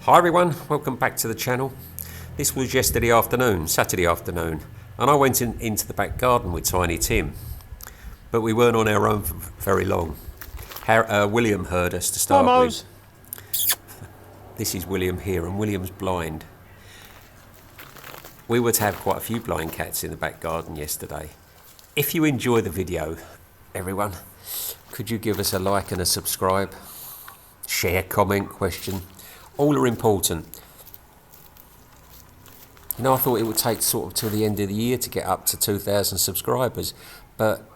Hi everyone, welcome back to the channel. This was yesterday afternoon, Saturday afternoon, and I went into the back garden with Tiny Tim. But we weren't on our own for very long. William heard us to start with. This is William here, and William's blind. We were to have quite a few blind cats in the back garden yesterday. If you enjoy the video, everyone, could you give us a like and a subscribe? Share, comment, question. All are important. You know, I thought it would take sort of till the end of the year to get up to 2,000 subscribers, but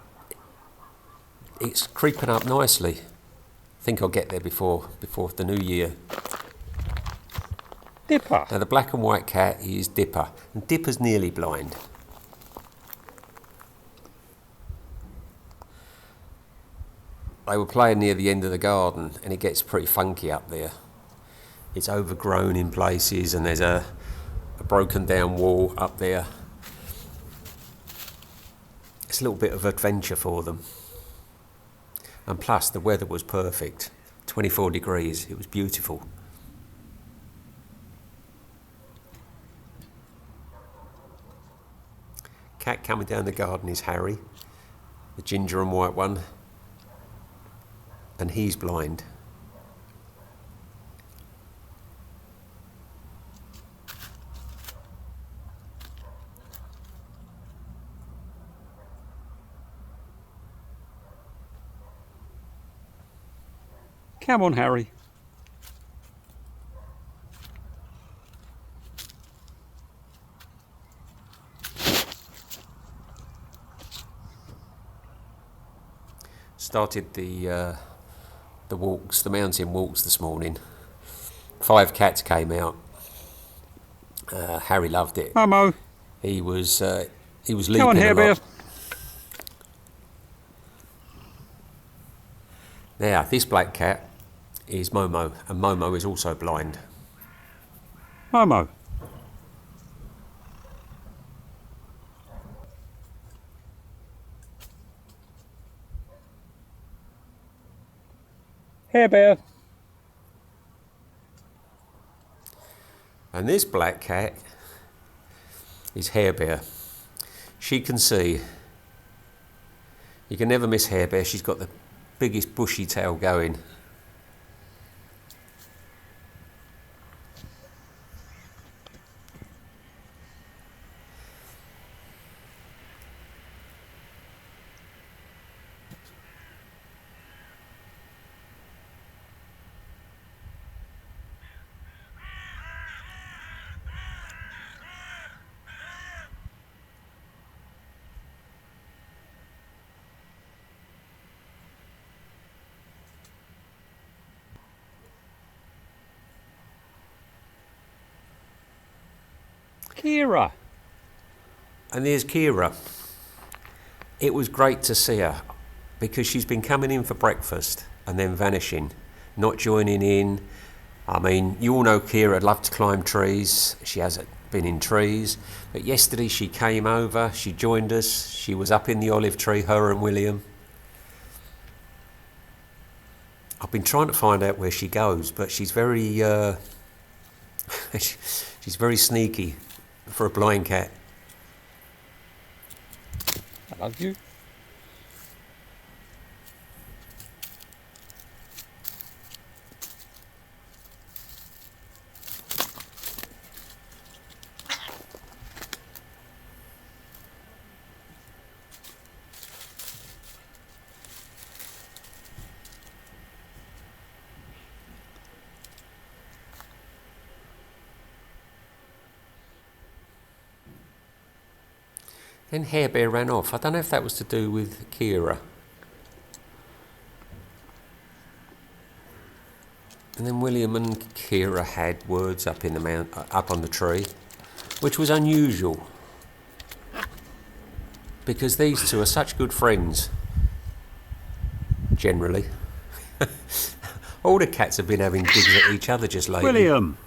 it's creeping up nicely. I think I'll get there before the new year. Dipper. Now the black and white cat is Dipper, and Dipper's nearly blind. They were playing near the end of the garden, and it gets pretty funky up there. It's overgrown in places, and there's a broken down wall up there. It's a little bit of adventure for them. And plus the weather was perfect, 24 degrees, it was beautiful. Cat coming down the garden is Harry, the ginger and white one, and he's blind. Come on, Harry. Started the walks, the mountain walks this morning. 5 cats came out. Harry loved it. Momo. He was leaping Come on, Hair a Bear. lot. Now, this black cat is Momo, and Momo is also blind. Momo. Hair Bear. And this black cat is Hair Bear. She can see. You can never miss Hair Bear. She's got the biggest bushy tail going. Kira. And there's Kira. It was great to see her because she's been coming in for breakfast and then vanishing, not joining in. I mean, you all know Kira loved to climb trees. She hasn't been in trees, but yesterday she came over, she joined us. She was up in the olive tree, her and William. I've been trying to find out where she goes, but she's very she's very sneaky for a blind cat. I love you. Then Hair Bear ran off. I don't know if that was to do with Kira. And then William and Kira had words up in the up on the tree, which was unusual because these two are such good friends. Generally, all the cats have been having digs at each other just lately. William.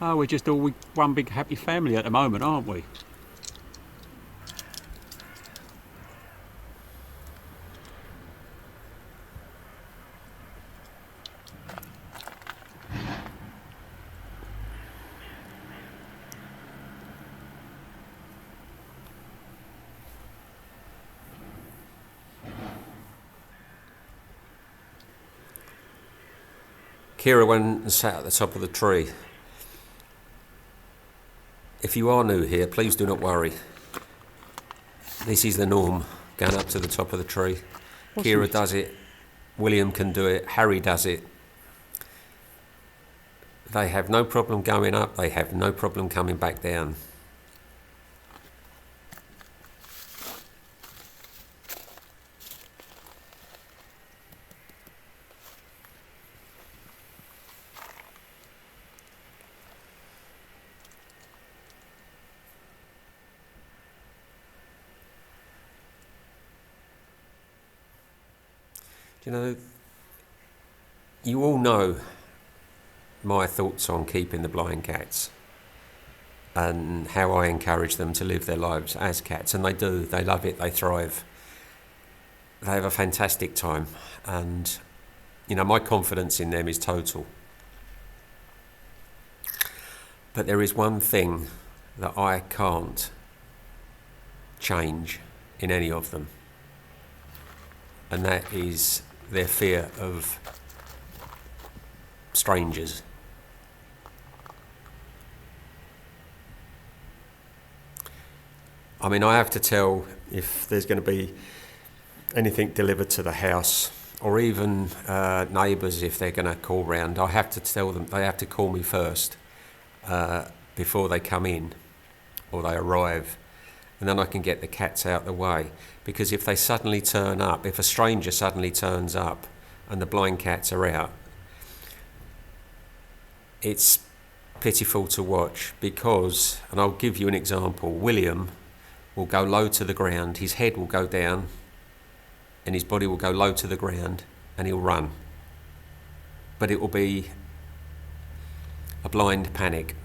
Oh, we're just all one big happy family at the moment, aren't we? Kira went and sat at the top of the tree. If you are new here, please do not worry. This is the norm, going up to the top of the tree. Kira does it, William can do it, Harry does it. They have no problem going up, they have no problem coming back down. You know, you all know my thoughts on keeping the blind cats and how I encourage them to live their lives as cats, and they do. They love it, they thrive. They have a fantastic time, and you know, my confidence in them is total. But there is one thing that I can't change in any of them, and that is their fear of strangers. I mean, I have to tell if there's going to be anything delivered to the house, or even neighbours if they're going to call round, I have to tell them, they have to call me first before they come in or they arrive, and then I can get the cats out the way. Because if they suddenly turn up, if a stranger suddenly turns up and the blind cats are out, it's pitiful to watch. Because, and I'll give you an example, William will go low to the ground, his head will go down and his body will go low to the ground and he'll run. But it will be a blind panic,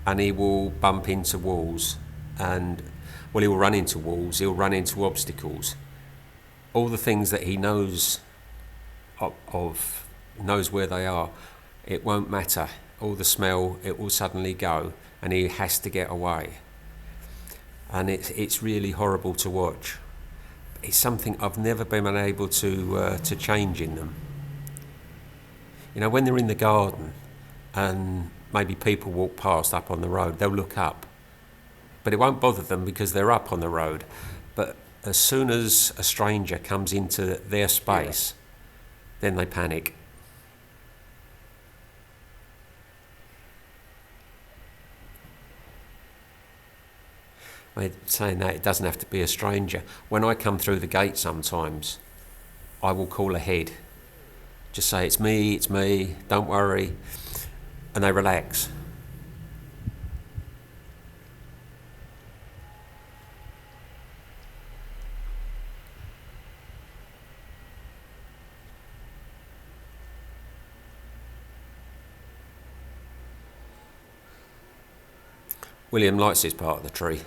and he will bump into walls, and well, he will run into walls, he'll run into obstacles. All the things that he knows of, knows where they are, it won't matter. All the smell, it will suddenly go, and he has to get away. And it's really horrible to watch. It's something I've never been able to change in them. You know, when they're in the garden and maybe people walk past up on the road, they'll look up. But it won't bother them because they're up on the road. But as soon as a stranger comes into their space, then they panic. Saying that, it doesn't have to be a stranger. When I come through the gate sometimes, I will call ahead. Just say, it's me, don't worry. And they relax. William likes his part of the tree.